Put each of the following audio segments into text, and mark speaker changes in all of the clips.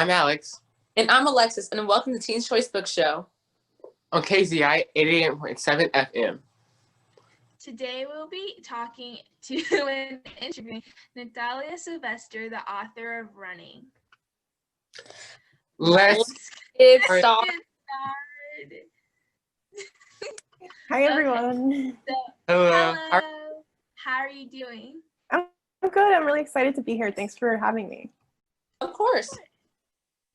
Speaker 1: I'm Alex.
Speaker 2: And I'm Alexis, and welcome to Teen's Choice Book Show
Speaker 1: On KZI 88.7 FM.
Speaker 3: Today we'll be talking to and interviewing Natalia Sylvester, the author of Running.
Speaker 1: Let's
Speaker 2: get
Speaker 1: started.
Speaker 4: Hi, everyone.
Speaker 3: Okay. So,
Speaker 1: Hello.
Speaker 3: How are you doing?
Speaker 4: I'm good. I'm really excited to be here. Thanks for having me.
Speaker 2: Of course.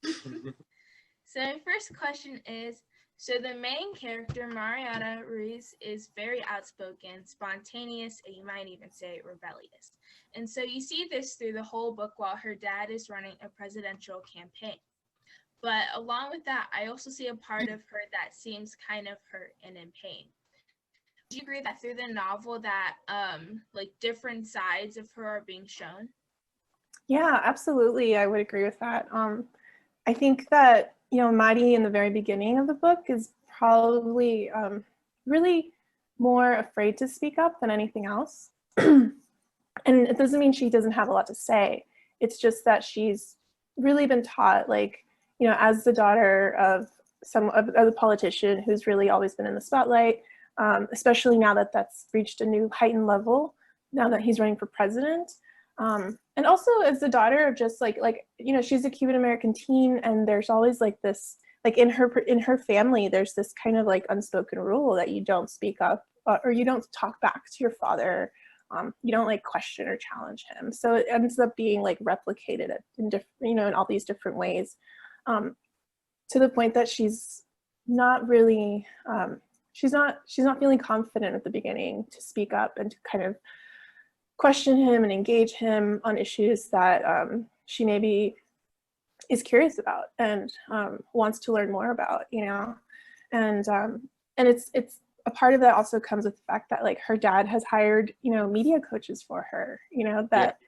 Speaker 3: So my first question is, so the main character, Mariana Ruiz, is very outspoken, spontaneous, and you might even say rebellious. And so you see this through the whole book while her dad is running a presidential campaign. But along with that, I also see a part of her that seems kind of hurt and in pain. Do you agree that through the novel that like different sides of her are being shown?
Speaker 4: Yeah, absolutely. I would agree with that. I think that, Maddie in the very beginning of the book is probably really more afraid to speak up than anything else. And it doesn't mean she doesn't have a lot to say. It's just that she's really been taught, as the daughter of a politician who's really always been in the spotlight, especially now that that's reached a new heightened level, now that he's running for president. And also as the daughter of just she's a Cuban American teen, and there's always this, in her family, there's this kind of unspoken rule that you don't speak up or you don't talk back to your father. You don't question or challenge him. So it ends up being replicated in different, in all these different ways, to the point that she's not really, she's not feeling confident at the beginning to speak up and to kind of question him and engage him on issues that she maybe is curious about and wants to learn more about, and it's a part of that also comes with the fact that her dad has hired media coaches for her, that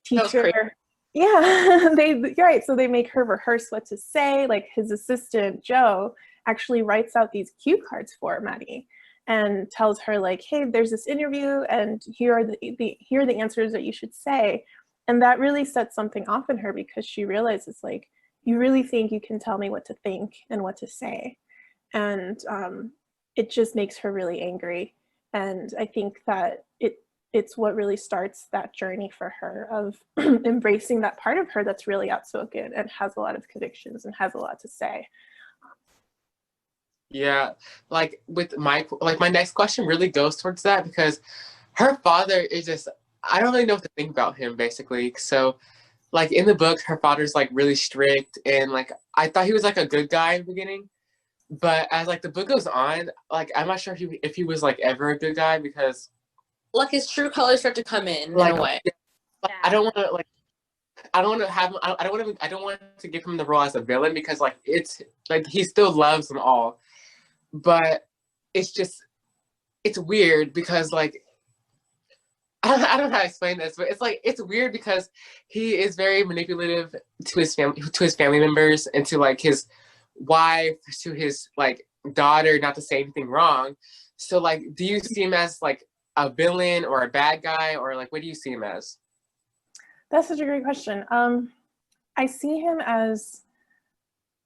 Speaker 4: teach her. Yeah, you're right. So they make her rehearse what to say. His assistant Joe actually writes out these cue cards for Maddie and tells her hey, there's this interview and here are the answers that you should say. And that really sets something off in her, because she realizes you really think you can tell me what to think and what to say. And it just makes her really angry. And I think that it's what really starts that journey for her of embracing that part of her that's really outspoken and has a lot of convictions and has a lot to say.
Speaker 1: Yeah, with my next question really goes towards that, because her father is just, I don't really know what to think about him, basically. So in the book, her father's really strict, and I thought he was a good guy in the beginning, but as the book goes on, I'm not sure if he was ever a good guy, because
Speaker 2: his true colors start to come in a way.
Speaker 1: I don't want to I don't want to have I don't want to give him the role as a villain, because it's he still loves them all. But it's weird because I don't know how to explain this, but it's weird because he is very manipulative to his family members, and to his wife, to his daughter, not to say anything wrong. So do you see him as a villain or a bad guy, or what do you see him as?
Speaker 4: That's such a great question. I see him as,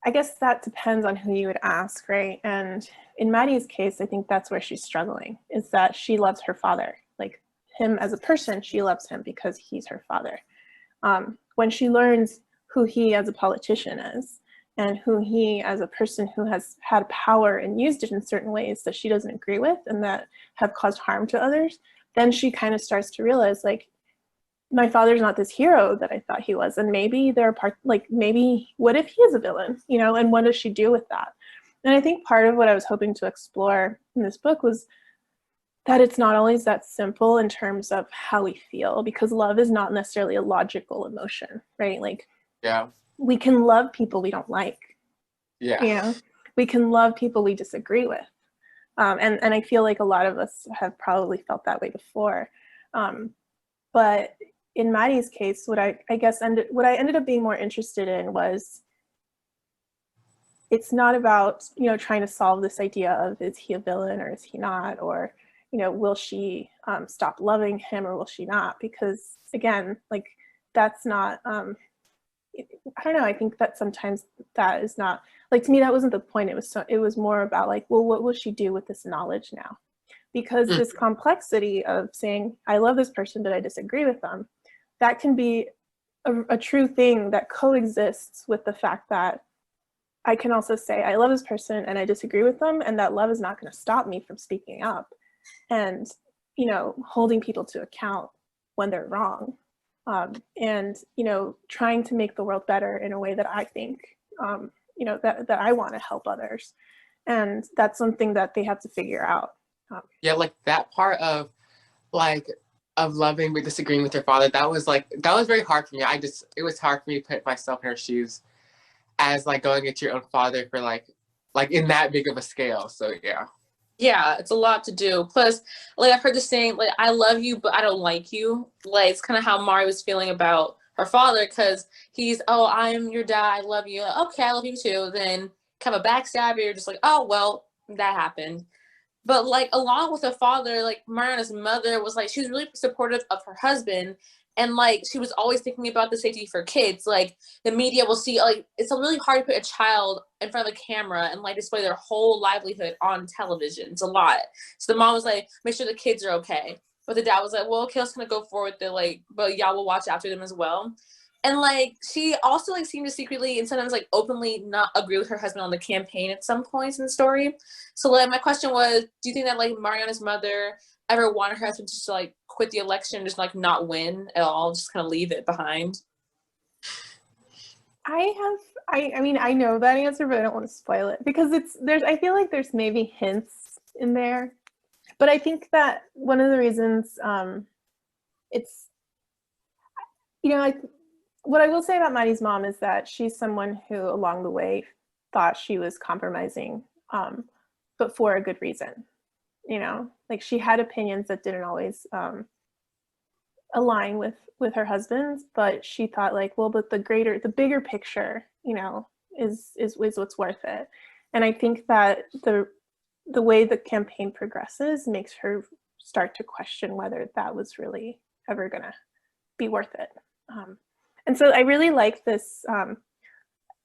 Speaker 4: I guess that depends on who you would ask, right? And in Maddie's case, I think that's where she's struggling, is that she loves her father. Him as a person, she loves him because he's her father. When she learns who he as a politician is, and who he as a person who has had power and used it in certain ways that she doesn't agree with and that have caused harm to others, then she kind of starts to realize my father's not this hero that I thought he was. And maybe there are parts, maybe what if he is a villain, and what does she do with that? And I think part of what I was hoping to explore in this book was that it's not always that simple in terms of how we feel, because love is not necessarily a logical emotion, right?
Speaker 1: Yeah.
Speaker 4: We can love people we don't like.
Speaker 1: Yeah.
Speaker 4: We can love people we disagree with. And I feel a lot of us have probably felt that way before. But in Maddie's case, what I ended up being more interested in was, it's not about, trying to solve this idea of, is he a villain or is he not? Or, will she stop loving him or will she not? Because again, that's not, I don't know, I think that sometimes that is not, like, to me, that wasn't the point. It was more about like, well, what will she do with this knowledge now? Because this complexity of saying, I love this person, but I disagree with them, that can be a true thing that coexists with the fact that I can also say, I love this person and I disagree with them, and that love is not going to stop me from speaking up and, you know, holding people to account when they're wrong. And, you know, trying to make the world better in a way that I think, you know, that I want to help others. And that's something that they have to figure out.
Speaker 1: Yeah, like that part of like of loving but disagreeing with your father, that was very hard for me. It was hard for me to put myself in her shoes as like going at your own father for like in that big of a scale. So yeah.
Speaker 2: Yeah, it's a lot to do. Plus, like, I've heard the saying, like, I love you, but I don't like you. Like, it's kind of how Mari was feeling about her father, because he's, oh, I'm your dad, I love you. Like, okay, I love you too. Then kind of a backstabber, you're just like, oh, well, that happened. But, like, along with her father, like, Mariana's mother was, like, she was really supportive of her husband. And, like, she was always thinking about the safety for kids. Like, the media will see, like, it's really hard to put a child in front of a camera and, like, display their whole livelihood on television. It's a lot. So the mom was like, make sure the kids are okay. But the dad was like, well, okay, let's kind of go forward with it, like, but y'all will watch after them as well. And, like, she also, like, seemed to secretly and sometimes, like, openly not agree with her husband on the campaign at some points in the story. So, like, my question was, do you think that, like, Mariana's mother ever wanted her husband to just, like, quit the election, just, like, not win at all, just kind of leave it behind?
Speaker 4: I mean, I know that answer, but I don't want to spoil it because I feel like there's maybe hints in there. But I think that one of the reasons it's, you know, what I will say about Maddie's mom is that she's someone who along the way thought she was compromising, but for a good reason. You know, like she had opinions that didn't always align with her husband's, but she thought like, well, but the bigger picture, you know, is what's worth it. And I think that the way the campaign progresses makes her start to question whether that was really ever gonna be worth it. And so I really like this.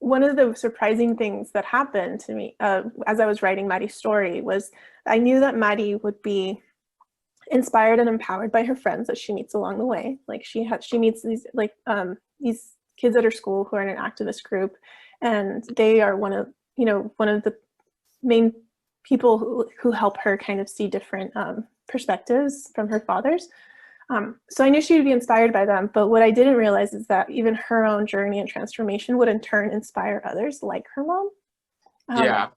Speaker 4: One of the surprising things that happened to me as I was writing Maddie's story was I knew that Maddie would be inspired and empowered by her friends that she meets along the way. Like she meets these kids at her school who are in an activist group, and they are one of the main people who help her kind of see different perspectives from her father's. So I knew she would be inspired by them, but what I didn't realize is that even her own journey and transformation would in turn inspire others like her mom.
Speaker 1: Yeah.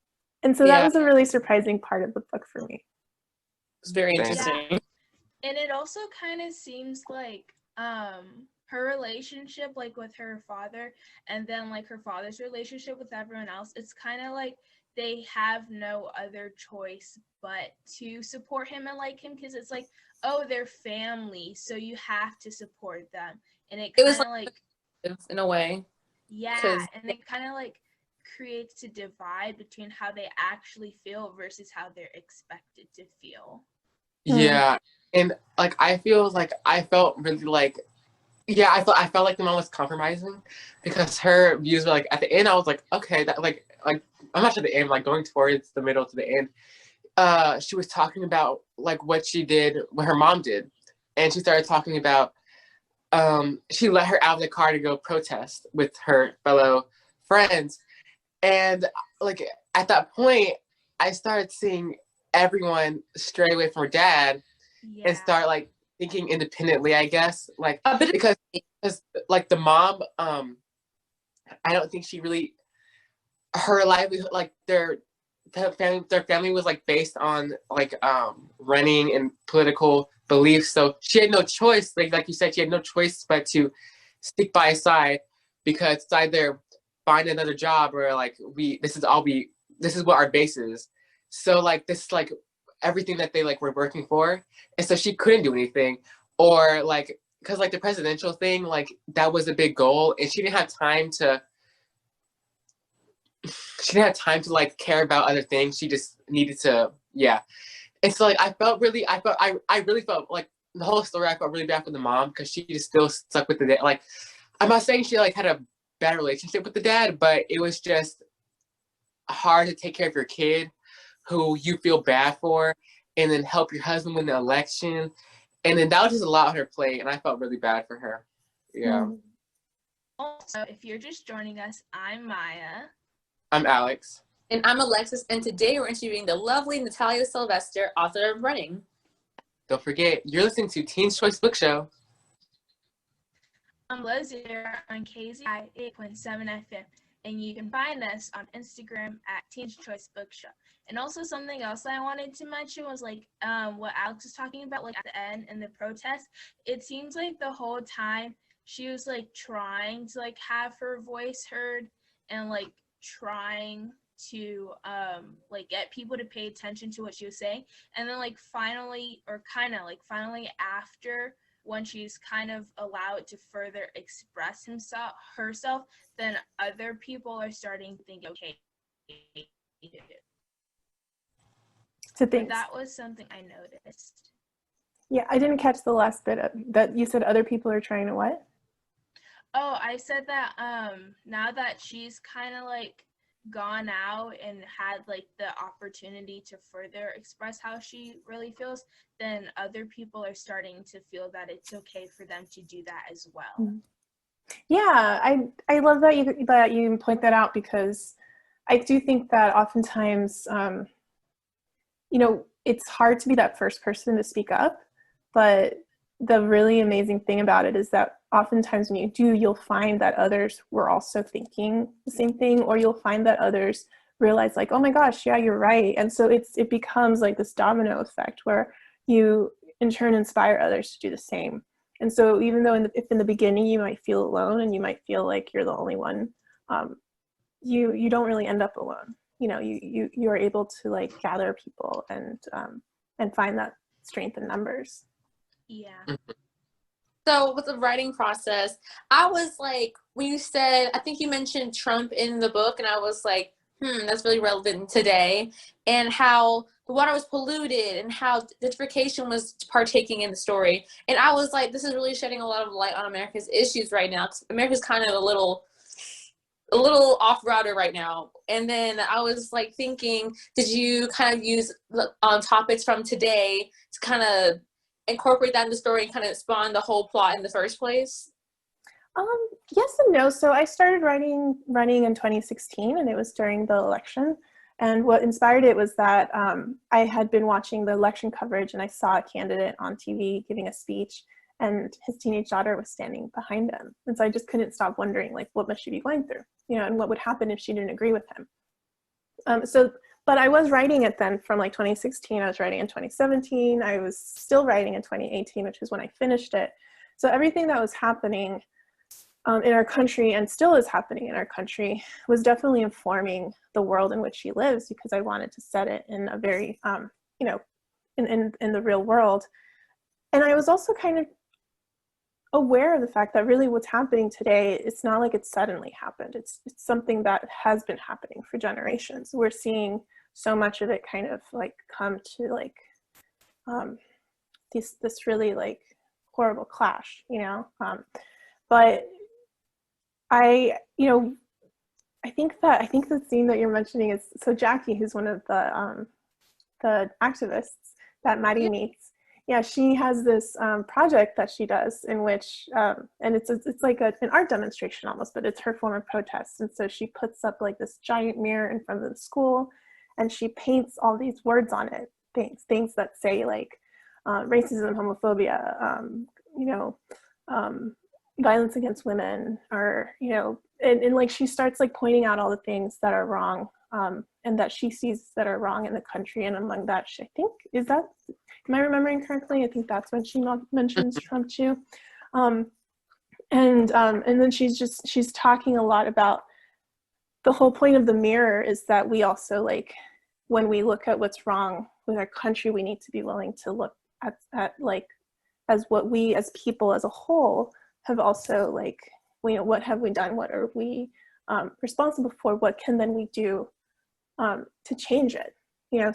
Speaker 4: And so that was a really surprising part of the book for me.
Speaker 2: It's very interesting.
Speaker 3: Yeah. And it also kind of seems like her relationship like with her father and then like her father's relationship with everyone else, it's kind of like they have no other choice but to support him and like him, because it's like, oh, they're family, so you have to support them. And it kind of like
Speaker 2: in a way,
Speaker 3: yeah, and it kind of like creates a divide between how they actually feel versus how they're expected to feel.
Speaker 1: Yeah. And like I feel like I felt really like, yeah, I felt like the mom was compromising because her views were like at the end I was like, okay, that like I'm not sure the end, like going towards the middle to the end, she was talking about like what her mom did. And she started talking about she let her out of the car to go protest with her fellow friends. And like at that point I started seeing everyone stray away from her dad and start like thinking independently, I guess, like because like the mom, I don't think she really, her livelihood, like their family was like based on like running and political beliefs, so she had no choice, like you said, she had no choice but to stick by his side, because it's either find another job or like this is what our base is. So like this is like everything that they like were working for, and so she couldn't do anything, or like because like the presidential thing, like that was a big goal, and she didn't have time to like care about other things. She just needed to, yeah. And so like I really felt like the whole story, I felt really bad for the mom because she just still stuck with the, like, I'm not saying she like had a bad relationship with the dad, but it was just hard to take care of your kid who you feel bad for, and then help your husband win the election. And then that was just a lot on her plate, and I felt really bad for her. Yeah.
Speaker 3: Also, if you're just joining us, I'm Maya.
Speaker 1: I'm Alex.
Speaker 2: And I'm Alexis, and today we're interviewing the lovely Natalia Sylvester, author of Running.
Speaker 1: Don't forget, you're listening to Teen's Choice Book Show.
Speaker 3: I'm Leslie on KZI 8.7 FM, and you can find us on Instagram at Teen's Choice Book Show. And also something else that I wanted to mention was like what Alex was talking about, like at the end in the protest. It seems like the whole time she was like trying to like have her voice heard and like trying to like get people to pay attention to what she was saying, and then like finally after, when she's kind of allowed to further express herself, then other people are starting to think, okay,
Speaker 4: To think.
Speaker 3: that was something I noticed.
Speaker 4: Yeah, I didn't catch the last bit of that. You said other people are trying to what?
Speaker 3: Oh, I said that now that she's kind of like gone out and had like the opportunity to further express how she really feels, then other people are starting to feel that it's okay for them to do that as well.
Speaker 4: Yeah, I love that you point that out, because I do think that oftentimes it's hard to be that first person to speak up, but the really amazing thing about it is that oftentimes when you do, you'll find that others were also thinking the same thing, or you'll find that others realize like, oh my gosh, yeah, you're right. And so it becomes like this domino effect where you in turn inspire others to do the same. And so even though if in the beginning you might feel alone and you might feel like you're the only one, you don't really end up alone. You are able to like gather people and find that strength in numbers.
Speaker 3: Yeah.
Speaker 2: So with the writing process, I was like, when you said, I think you mentioned Trump in the book, and I was like, that's really relevant today, and how the water was polluted and how gentrification was partaking in the story. And I was like, this is really shedding a lot of light on America's issues right now, because America's kind of a little off-router right now. And then I was like thinking, did you kind of use topics from today to kind of incorporate that in the story and kind of spawn the whole plot in the first place?
Speaker 4: Yes and no. So I started running in 2016, and it was during the election. And what inspired it was that I had been watching the election coverage, and I saw a candidate on TV giving a speech, and his teenage daughter was standing behind him. And so I just couldn't stop wondering, like, what must she be going through? And what would happen if she didn't agree with him? But I was writing it then from like 2016. I was writing in 2017. I was still writing in 2018, which is when I finished it. So everything that was happening in our country, and still is happening in our country, was definitely informing the world in which she lives, because I wanted to set it in a very, in the real world. And I was also kind of aware of the fact that really what's happening today, it's not like it suddenly happened. It's something that has been happening for generations. We're seeing so much of it kind of like come to like this really like horrible clash, but I think the scene that you're mentioning is, so Jackie, who's one of the activists that Maddie meets, yeah, she has this project that she does in which, and it's like an art demonstration almost, but it's her form of protest. And so she puts up like this giant mirror in front of the school, and she paints all these words on it, things that say like racism, homophobia, violence against women, or, and like she starts like pointing out all the things that are wrong, and that she sees that are wrong in the country. And among that, I think, am I remembering correctly? I think that's when she mentions Trump too. And then she's talking a lot about the whole point of the mirror is that we also, like, when we look at what's wrong with our country, we need to be willing to look at like, as what we as people as a whole have also, like, what have we done? What are we responsible for? What can then we do to change it?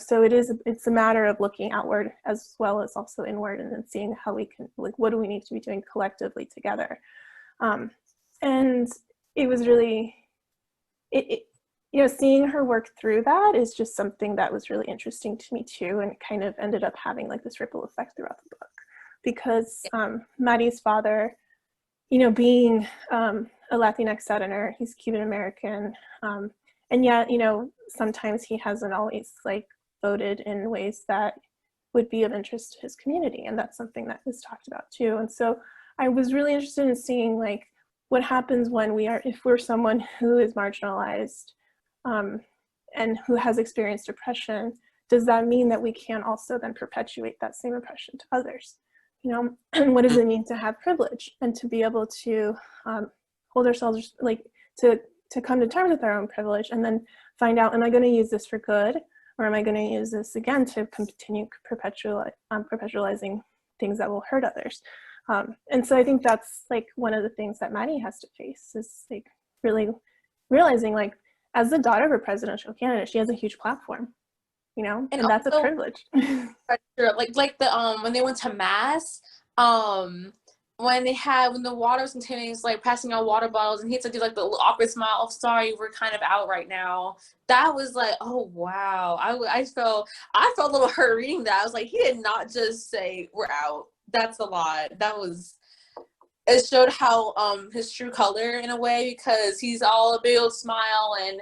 Speaker 4: So it's a matter of looking outward as well as also inward, and then seeing how we can, like, what do we need to be doing collectively together? And it was really, seeing her work through that is just something that was really interesting to me too, and it kind of ended up having like this ripple effect throughout the book, because Maddie's father, being a Latinx Southerner, he's Cuban American, and yet, sometimes he hasn't always like voted in ways that would be of interest to his community, and that's something that is talked about too. And so I was really interested in seeing like what happens when if we're someone who is marginalized and who has experienced oppression. Does that mean that we can also then perpetuate that same oppression to others? And what does it mean to have privilege and to be able to hold ourselves, like to come to terms with our own privilege, and then find out, am I going to use this for good, or am I going to use this again to continue perpetualizing things that will hurt others? And so I think that's like one of the things that Maddie has to face, is like really realizing, like, as the daughter of a presidential candidate, she has a huge platform, and that's a privilege.
Speaker 2: like the when they went to mass, when the water was continuing, he's like passing out water bottles, and he had to do like the awkward smile. Oh, sorry, we're kind of out right now. That was like, oh wow. I felt a little hurt reading that. I was like, he did not just say we're out. That's a lot. It showed how his true color in a way, because he's all a big old smile and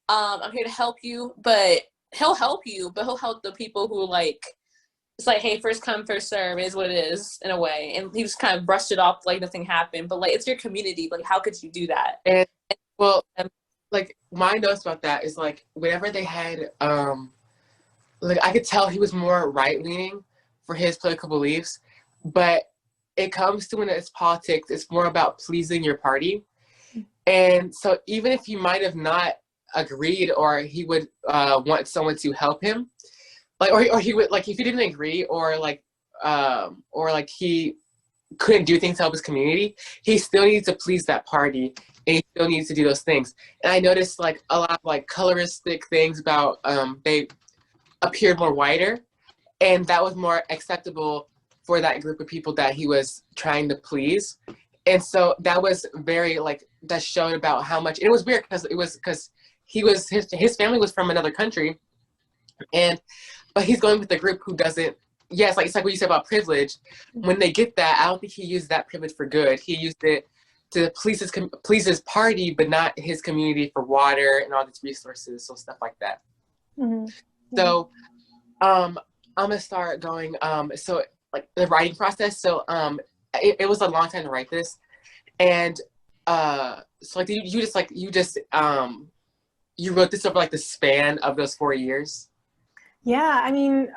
Speaker 2: I'm here to help you, but he'll help you, but he'll help the people who like, it's like, hey, first come, first serve is what it is in a way. And he just kind of brushed it off like nothing happened. But like, it's your community. Like, how could you do that?
Speaker 1: And well, like my notes about that is like, whenever they had, like I could tell he was more right leaning for his political beliefs, but it comes to when it's politics, it's more about pleasing your party. And so even if you might have not agreed, or he would want someone to help him, like, or he would, like, if he didn't agree, or like he couldn't do things to help his community, he still needs to please that party, and he still needs to do those things. And I noticed like a lot of like coloristic things about they appeared more whiter, and that was more acceptable for that group of people that he was trying to please. And so that was very like, that showed about how much, it was weird because his family was from another country, but he's going with a group who doesn't. Yes, like it's like what you said about privilege. When they get that, I don't think he used that privilege for good. He used it to please his party, but not his community, for water and all these resources, so stuff like that.
Speaker 4: Mm-hmm.
Speaker 1: So I'm gonna start going. So like the writing process. So it was a long time to write this, and so like you wrote this over like the span of those 4 years.
Speaker 4: Yeah, I mean,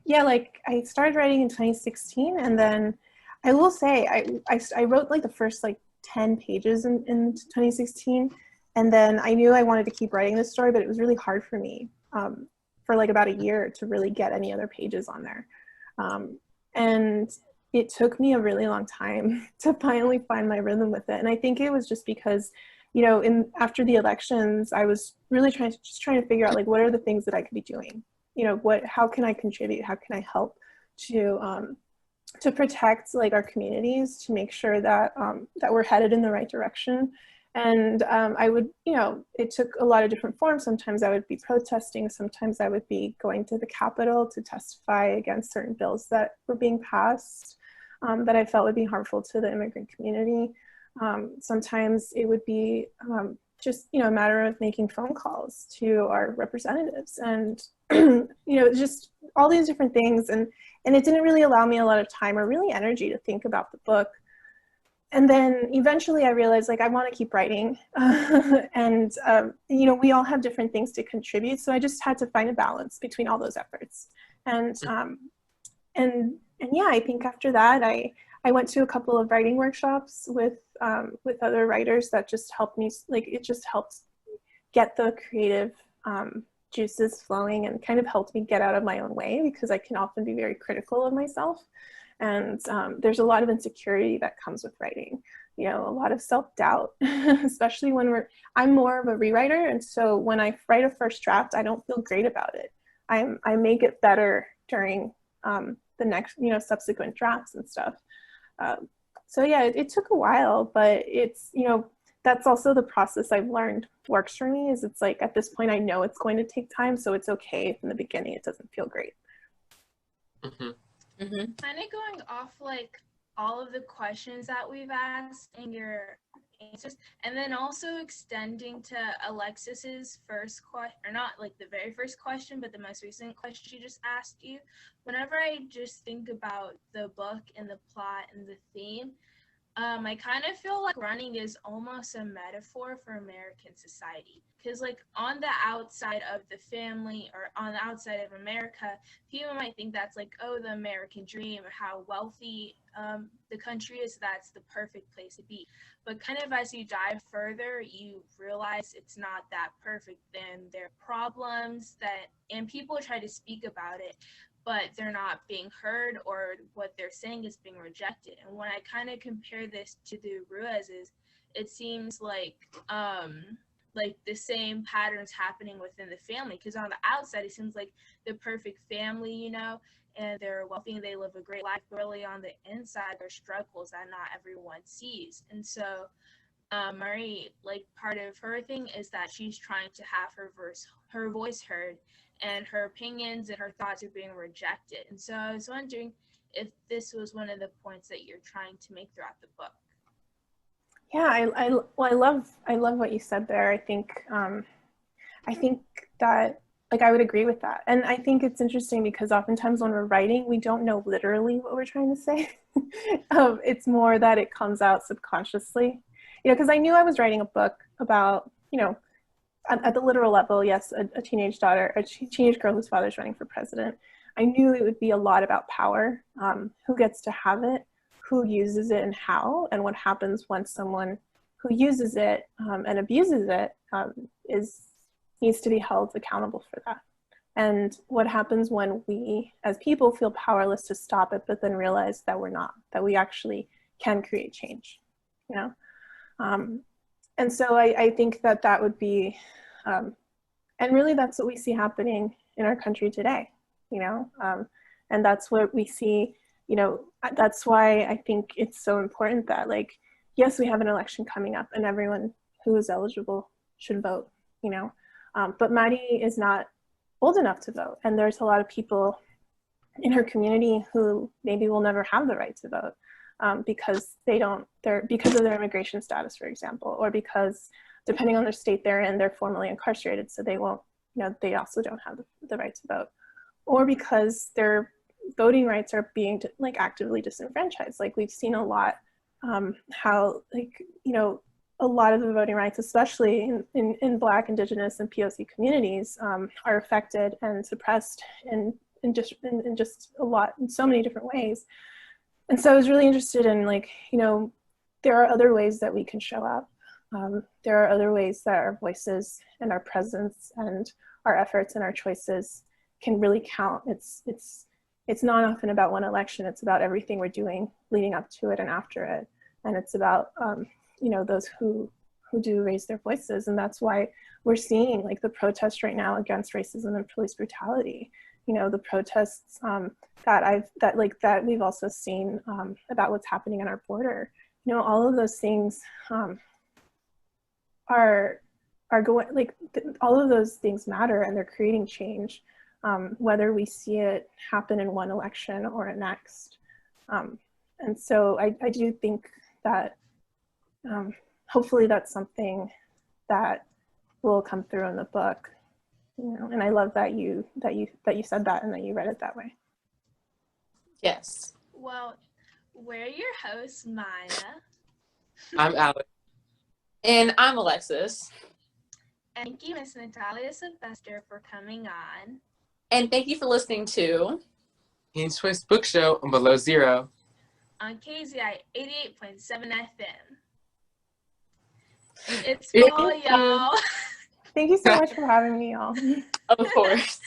Speaker 4: like I started writing in 2016, and then I will say I wrote like the first like 10 pages in 2016, and then I knew I wanted to keep writing this story, but it was really hard for me for like about a year to really get any other pages on there. And it took me a really long time to finally find my rhythm with it. And I think it was just because, after the elections, I was really trying to figure out like, what are the things that I could be doing? How can I contribute? How can I help to protect like our communities, to make sure that that we're headed in the right direction? And I would, it took a lot of different forms. Sometimes I would be protesting. Sometimes I would be going to the Capitol to testify against certain bills that were being passed that I felt would be harmful to the immigrant community. Sometimes it would be just, a matter of making phone calls to our representatives, and, just all these different things. And it didn't really allow me a lot of time or really energy to think about the book. And then eventually I realized, like, I want to keep writing. And, we all have different things to contribute. So I just had to find a balance between all those efforts. And yeah, I think after that, I went to a couple of writing workshops with other writers that just helped me, like, it just helped get the creative juices flowing, and kind of helped me get out of my own way, because I can often be very critical of myself. And there's a lot of insecurity that comes with writing, a lot of self-doubt, especially when I'm more of a rewriter. And so when I write a first draft, I don't feel great about it. I make it better during the next, subsequent drafts and stuff. So yeah, it took a while, but it's, that's also the process I've learned works for me, is it's like at this point I know it's going to take time, so it's okay if in the beginning it doesn't feel great.
Speaker 1: Mm-hmm.
Speaker 2: Mm-hmm.
Speaker 3: Kind of going off like all of the questions that we've asked and your answers, and then also extending to Alexis's first question, or not like the very first question, but the most recent question she just asked you. Whenever I just think about the book and the plot and the theme, I kind of feel like running is almost a metaphor for American society. Because, like, on the outside of the family or on the outside of America, people might think that's like, oh, the American dream, or how wealthy the country is, that's the perfect place to be. But kind of as you dive further, you realize it's not that perfect. Then there are problems and people try to speak about it, but they're not being heard, or what they're saying is being rejected. And when I kind of compare this to the Ruizes, it seems like the same patterns happening within the family, because on the outside it seems like the perfect family, you know, and they're wealthy and they live a great life, but really on the inside there are struggles that not everyone sees. And so Marie, like, part of her thing is that she's trying to have her voice heard, and her opinions and her thoughts are being rejected. And so I was wondering if this was one of the points that you're trying to make throughout the book.
Speaker 4: Yeah, I love what you said there. I think that, like, I would agree with that. And I think it's interesting because oftentimes when we're writing, we don't know literally what we're trying to say. It's more that it comes out subconsciously. You know, because I knew I was writing a book about, you know, at the literal level, yes, a teenage girl whose father's running for president. I knew it would be a lot about power, who gets to have it, who uses it, and how, and what happens when someone who uses it and abuses it needs to be held accountable for that. And what happens when we, as people, feel powerless to stop it, but then realize that we're not, that we actually can create change, you know? And so I think that would be, and really that's what we see happening in our country today, you know? And that's what we see, you know, that's why I think it's so important that, like, yes, we have an election coming up and everyone who is eligible should vote, you know? But Maddie is not old enough to vote. And there's a lot of people in her community who maybe will never have the right to vote. Because because of their immigration status, for example, or because depending on the state they're in, they're formally incarcerated, so they won't, you know, they also don't have the right to vote, or because their voting rights are being like actively disenfranchised. Like, we've seen a lot how, like, you know, a lot of the voting rights, especially in Black, Indigenous, and POC communities, are affected and suppressed in just a lot, in so many different ways. And so I was really interested in, like, you know, there are other ways that we can show up. There are other ways that our voices and our presence and our efforts and our choices can really count. It's not often about one election. It's about everything we're doing leading up to it and after it. And it's about, you know, those who do raise their voices. And that's why we're seeing, like, the protests right now against racism and police brutality. You know, the protests that we've also seen about what's happening on our border. You know, all of those things are going, like, all of those things matter, and they're creating change, whether we see it happen in one election or a next. And so I do think that hopefully that's something that will come through in the book. You know, and I love that you said that and that you read it that way.
Speaker 2: Yes.
Speaker 3: Well, we're your hosts, Maya.
Speaker 1: I'm Alex.
Speaker 2: And I'm Alexis.
Speaker 3: And thank you, Miss Natalia Sylvester, for coming on.
Speaker 2: And thank you for listening to
Speaker 1: King's Choice Book Show on Below Zero
Speaker 3: on KZI 88.7 FM. It's fall, y'all.
Speaker 4: Thank you so much for having me, y'all.
Speaker 2: Of course.